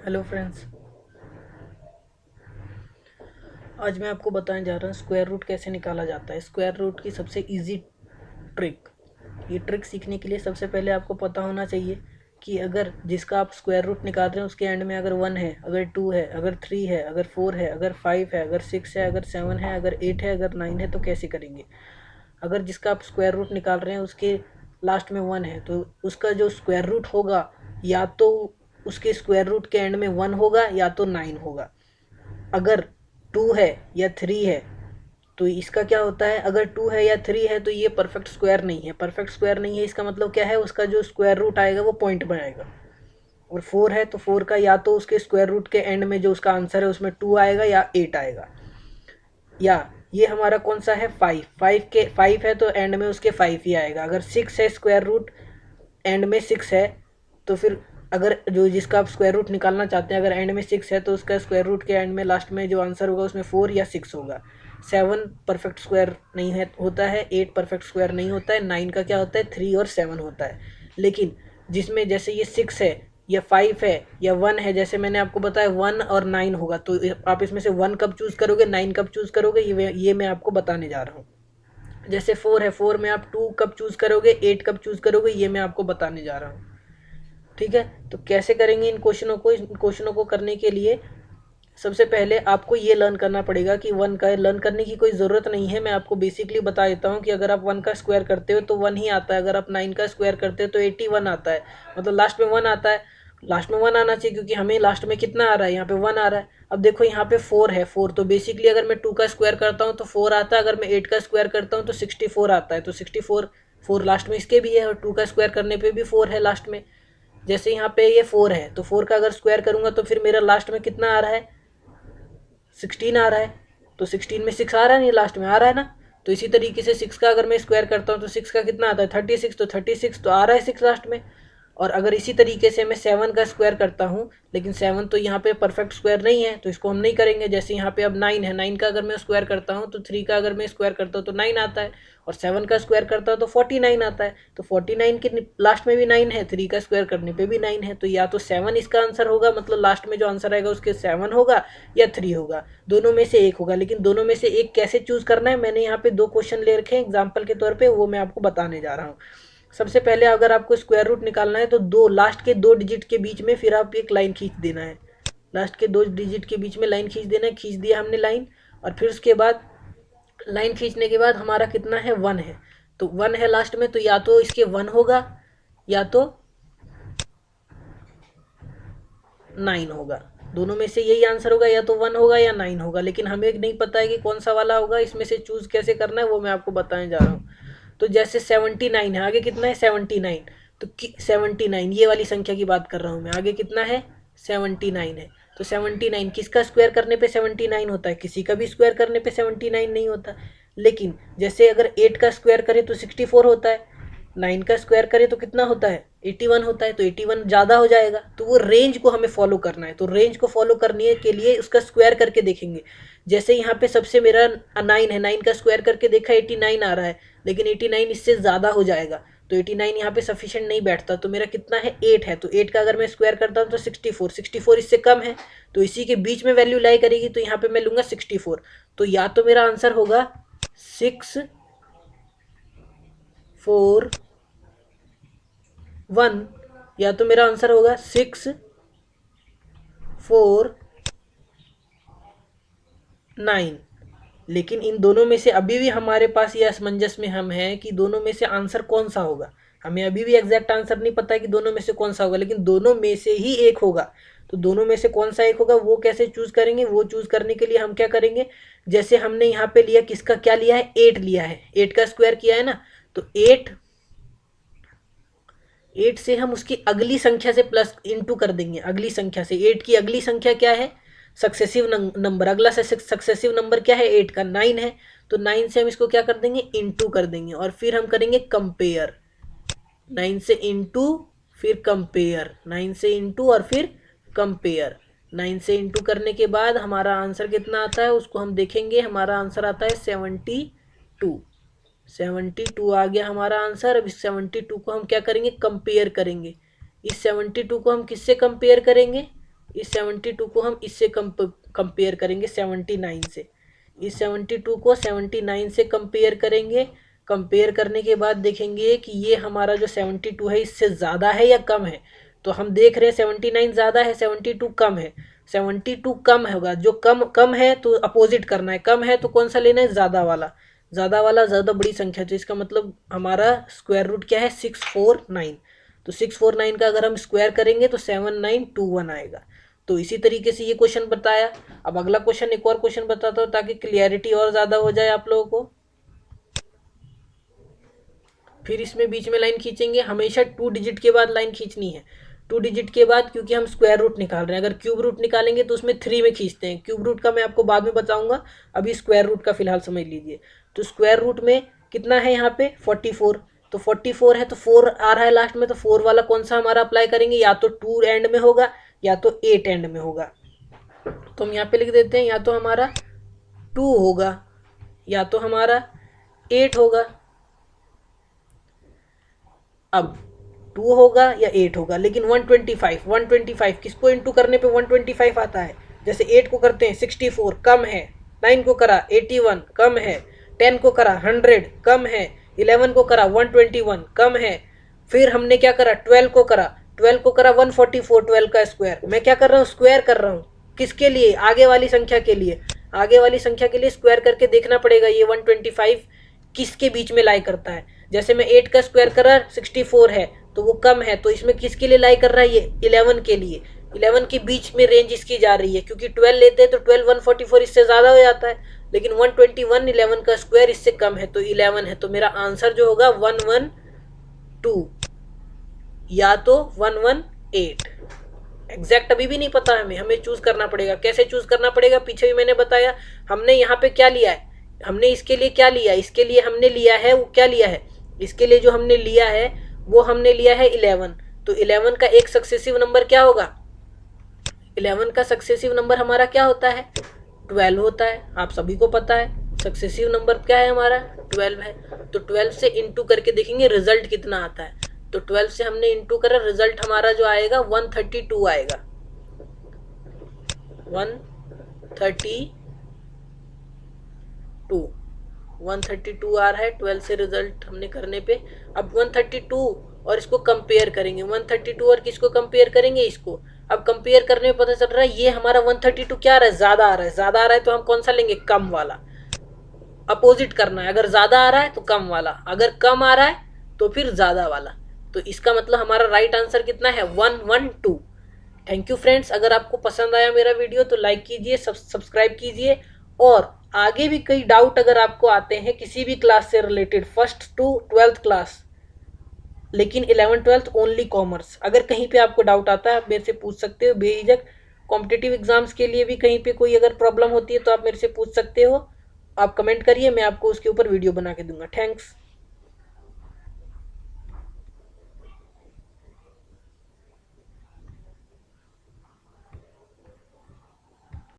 Hello friends. आज मैं आपको बताने जा रहा हूँ स्क्वायर रूट कैसे निकाला जाता है। स्क्वायर रूट की सबसे इजी ट्रिक। ये ट्रिक सीखने के लिए सबसे पहले आपको पता होना चाहिए कि अगर जिसका आप स्क्वायर रूट निकाल रहे हैं उसके एंड में अगर 1 है, अगर 2 है, अगर 3 है, अगर 4 है, अगर 5 है, अगर 6 है, अगर 7 है, अगर 8 है, अगर 9 है, तो कैसे करेंगे। अगर जिसका आप स्क्वायर रूट निकाल रहे हैं उसके लास्ट में 1 है तो उसका जो स्क्वायर रूट होगा या तो उसके स्क्वायर रूट के एंड में 1 होगा या तो 9 होगा। अगर 2 है या 3 है तो इसका क्या होता है, अगर 2 है या 3 है तो ये परफेक्ट स्क्वायर नहीं है। परफेक्ट स्क्वायर नहीं है इसका मतलब क्या है, उसका जो स्क्वायर रूट आएगा वो पॉइंट बनाएगा। और 4 है तो 4 का या तो उसके स्क्वायर रूट के एंड में जो उसका आंसर है उसमें 2 आएगा या 8 आएगा। या ये हमारा कौन सा है, 5। 5 है तो एंड में उसके 5 ही आएगा। अगर 6 है, स्क्वायर रूट एंड में 6 है तो फिर अगर जो जिसका आप स्क्वायर रूट निकालना चाहते हैं अगर एंड में 6 है तो उसका स्क्वायर रूट के एंड में लास्ट में जो आंसर होगा उसमें 4 या 6 होगा। 7 परफेक्ट स्क्वायर नहीं है होता है, 8 परफेक्ट स्क्वायर नहीं होता है, 9 का क्या होता है, 3 और 7 होता है। लेकिन जिसमें जैसे ये 6 है या 5 है या 1 है, जैसे मैंने आपको बताया 1 और 9 होगा, तो आप इसमें से 1 कब चूज़ करोगे, 9 कब चूज़ करोगे, ये मैं आपको बताने जा रहा हूँ। जैसे 4 है, 4 में आप 2 कब चूज़ करोगे, 8 कब चूज़ करोगे, ये मैं आपको बताने जा रहा हूँ। ठीक है, तो कैसे करेंगे इन क्वेश्चनों को करने के लिए सबसे पहले आपको ये लर्न करना पड़ेगा कि 1 का लर्न करने की कोई ज़रूरत नहीं है। मैं आपको बेसिकली बता देता हूँ कि अगर आप 1 का स्क्वायर करते हो तो 1 ही आता है, अगर आप 9 का स्क्वायर करते हो तो 81 आता है, मतलब लास्ट में 1 आता है। लास्ट में 1 आना चाहिए क्योंकि हमें लास्ट में कितना आ रहा है, यहाँ पे 1 आ रहा है। अब देखो यहाँ पे 4 है, 4 तो बेसिकली अगर मैं 2 का स्क्वायर करता हूँ तो 4 आता है, अगर मैं 8 का स्क्वायर करता हूँ तो 64 आता है। तो 64 4 लास्ट में इसके भी है और 2 का स्क्वायर करने पे भी 4 है लास्ट में। जैसे यहाँ पे ये 4 है तो 4 का अगर स्क्वायर करूंगा तो फिर मेरा लास्ट में कितना आ रहा है, 16 आ रहा है। तो 16 में 6 आ रहा है, नहीं लास्ट में आ रहा है ना। तो इसी तरीके से 6 का अगर मैं स्क्वायर करता हूँ तो 6 का कितना आता है, 36। तो 36 तो आ रहा है 6 लास्ट में। और अगर इसी तरीके से मैं 7 का स्क्वायर करता हूँ, लेकिन 7 तो यहाँ पे परफेक्ट स्क्वायर नहीं है तो इसको हम नहीं करेंगे। जैसे यहाँ पे अब 9 है, 9 का अगर मैं स्क्वायर करता हूँ तो 3 का अगर मैं स्क्वायर करता हूँ तो 9 आता है, और 7 का स्क्वायर करता हूँ तो 49 आता है। तो 49 के लास्ट में भी 9 है, 3 का स्क्वायर करने पे भी 9 है, तो या तो 7 इसका आंसर होगा, मतलब लास्ट में जो आंसर आएगा उसके 7 होगा या 3 होगा, दोनों में से एक होगा। लेकिन दोनों में से एक कैसे चूज करना है, मैंने यहाँ पे 2 क्वेश्चन ले रखे हैं एग्जाम्पल के तौर पे, वो मैं आपको बताने जा रहा हूँ। सबसे पहले अगर आपको स्क्वायर रूट निकालना है तो लास्ट के 2 डिजिट के बीच में फिर आप एक लाइन खींच देना है। लास्ट के 2 डिजिट के बीच में लाइन खींच देना है, खींच दिया हमने लाइन। और फिर उसके बाद लाइन खींचने के बाद हमारा कितना है, 1 है। तो 1 है लास्ट में, तो या तो इसके 1 होगा या तो 9 होगा। दोनों में से यही आंसर होगा, या तो 1 होगा या 9 होगा। लेकिन हमें नहीं पता है कि कौन सा वाला होगा, इसमें से चूज कैसे करना है वो मैं आपको बताने जा रहा हूँ। तो जैसे 79 है, आगे कितना है 79। तो 79 ये वाली संख्या की बात कर रहा हूँ मैं, आगे कितना है 79 है। तो 79 किसका स्क्वायर करने पे 79 होता है, किसी का भी स्क्वायर करने पे 79 नहीं होता। लेकिन जैसे अगर 8 का स्क्वायर करें तो 64 होता है, 9 का स्क्वायर करें तो कितना होता है, 81 होता है। तो 81 ज़्यादा हो जाएगा, तो वो रेंज को हमें फॉलो करना है। तो रेंज को फॉलो करने के लिए उसका स्क्वायर करके देखेंगे। जैसे यहाँ पे सबसे मेरा 9 है, 9 का स्क्वायर करके देखा 89 आ रहा है, लेकिन 89 इससे ज़्यादा हो जाएगा। तो 89 यहाँ पे सफिशिएंट नहीं बैठता, तो मेरा कितना है 8 है। तो 8 का अगर मैं स्क्वायर करता हूँ तो 64, 64 इससे कम है, तो इसी के बीच में वैल्यू लाई करेगी। तो यहाँ पे मैं लूँगा 64। तो या तो मेरा आंसर होगा 6 4 1, या तो मेरा आंसर होगा 6 4 9। लेकिन इन दोनों में से अभी भी हमारे पास ये असमंजस में हम हैं कि दोनों में से आंसर कौन सा होगा। हमें अभी भी एग्जैक्ट आंसर नहीं पता है कि दोनों में से कौन सा होगा, लेकिन दोनों में से ही एक होगा। तो दोनों में से कौन सा एक होगा वो कैसे चूज करेंगे, वो चूज करने के लिए हम क्या करेंगे, जैसे हमने यहाँ पे लिया, किसका क्या लिया है, 8 लिया है, 8 का स्क्वायर किया है ना। तो 8 से हम उसकी अगली संख्या से प्लस इंटू कर देंगे, अगली संख्या से। 8 की अगली संख्या क्या है, सक्सेसिव नंबर। अगला सक्सेसिव नंबर क्या है, 8 का 9 है। तो 9 से हम इसको क्या कर देंगे, इंटू कर देंगे, और फिर हम करेंगे कंपेयर। 9 से इंटू फिर कंपेयर, 9 से इंटू और फिर कंपेयर। 9 से इंटू करने के बाद हमारा आंसर कितना आता है उसको हम देखेंगे। हमारा आंसर आता है 72। 72 आ गया हमारा आंसर। अब इस 72 को हम क्या करेंगे, कंपेयर करेंगे। इस 72 को हम किससे कंपेयर करेंगे, इस 72 को हम इससे कंपेयर करेंगे 79 से। इस 72 को 79 से कंपेयर करेंगे। कंपेयर करने के बाद देखेंगे कि ये हमारा जो 72 है इससे ज़्यादा है या कम है। तो हम देख रहे हैं 79 ज़्यादा है, 72 कम है। 72 कम होगा, जो कम कम है तो अपोजिट करना है, कम है तो कौन सा लेना है, ज़्यादा वाला। ज़्यादा वाला ज़्यादा बड़ी संख्या, तो इसका मतलब हमारा स्क्वायर रूट क्या है, 649। तो 649 का अगर हम स्क्वायर करेंगे तो 7921 आएगा। तो इसी तरीके से ये क्वेश्चन बताया। अब अगला क्वेश्चन, एक और क्वेश्चन बताता हूँ ताकि क्लियरिटी और ज़्यादा हो जाए आप लोगों को। फिर इसमें बीच में लाइन खींचेंगे, हमेशा 2 डिजिट के बाद लाइन खींचनी है। 2 डिजिट के बाद, क्योंकि हम स्क्वायर रूट निकाल रहे हैं। अगर क्यूब रूट निकालेंगे तो उसमें 3 में खींचते हैं। क्यूब रूट का मैं आपको बाद में बताऊंगा, अभी स्क्वायर रूट का फिलहाल समझ लीजिए। तो स्क्वायर रूट में कितना है यहाँ पे 44। तो 44 है तो 4 आ रहा है लास्ट में, तो 4 वाला कौन सा हमारा अप्लाई करेंगे, या तो 2 एंड में होगा या तो 8 एंड में होगा। तो हम यहाँ पे लिख देते हैं, या तो हमारा 2 होगा या तो हमारा 8 होगा। अब 2 होगा या 8 होगा, लेकिन 125 किसको इंटू करने पे 125 आता है। जैसे 8 को करते हैं 64 कम है, 9 को करा 81 कम है, 10 को करा 100 कम है, 11 को करा 121 कम है। फिर हमने क्या करा, 12 को करा 144, 12 का स्क्वायर। मैं क्या कर रहा हूँ, स्क्वायर कर रहा हूँ। किसके लिए, आगे वाली संख्या के लिए। आगे वाली संख्या के लिए स्क्वायर करके देखना पड़ेगा ये 125 किसके बीच में लाई करता है। जैसे मैं 8 का स्क्वायर करा 64 है तो वो कम है, तो इसमें किसके लिए लाई कर रहा है, ये 11 के लिए। 11 के बीच में रेंज इसकी जा रही है, क्योंकि 12 लेते हैं तो 12 144 इससे ज़्यादा हो जाता है, लेकिन 121 11 का स्क्वायर इससे कम है तो 11 है। तो मेरा आंसर जो होगा 112 या तो 118। एग्जैक्ट अभी भी नहीं पता हमें चूज करना पड़ेगा। कैसे चूज करना पड़ेगा, पीछे भी मैंने बताया। हमने यहाँ पे क्या लिया है, हमने इसके लिए क्या लिया है, इसके लिए हमने लिया है वो क्या लिया है, इसके लिए जो हमने लिया है वो हमने लिया है 11। तो 11 का एक सक्सेसिव नंबर क्या होगा, 11 का सक्सेसिव नंबर हमारा क्या होता है, 12 होता है। आप सभी को पता है सक्सेसिव नंबर क्या है हमारा, 12 है। तो 12 से इंटू करके देखेंगे रिजल्ट कितना आता है। तो 12 से हमने इंटू करा, रिजल्ट हमारा जो आएगा 132 आएगा, 132 आ रहा है 12 से रिजल्ट हमने करने पे। अब 132 और इसको कंपेयर करेंगे, 132 और किसको कंपेयर करेंगे, इसको। अब कंपेयर करने में पता चल रहा है ये हमारा 132 क्या आ रहा है, ज्यादा आ रहा है। ज्यादा आ रहा है तो हम कौन सा लेंगे, कम वाला। अपोजिट करना है, अगर ज्यादा आ रहा है तो कम वाला, अगर कम आ रहा है तो फिर ज्यादा वाला। तो इसका मतलब हमारा राइट आंसर कितना है, 112। Thank you friends. अगर आपको पसंद आया मेरा वीडियो तो लाइक कीजिए, सब्सक्राइब कीजिए। और आगे भी कई डाउट अगर आपको आते हैं किसी भी क्लास से related, 1st to 12th class, लेकिन 11th 12th ओनली कॉमर्स, अगर कहीं पे आपको डाउट आता है आप मेरे से पूछ सकते हो बेझिझक। कॉम्पिटिटिव एग्जाम्स के लिए भी कहीं पे कोई अगर प्रॉब्लम होती है तो आप मेरे से पूछ सकते हो। आप कमेंट करिए, मैं आपको उसके ऊपर वीडियो बना के दूंगा। थैंक्स।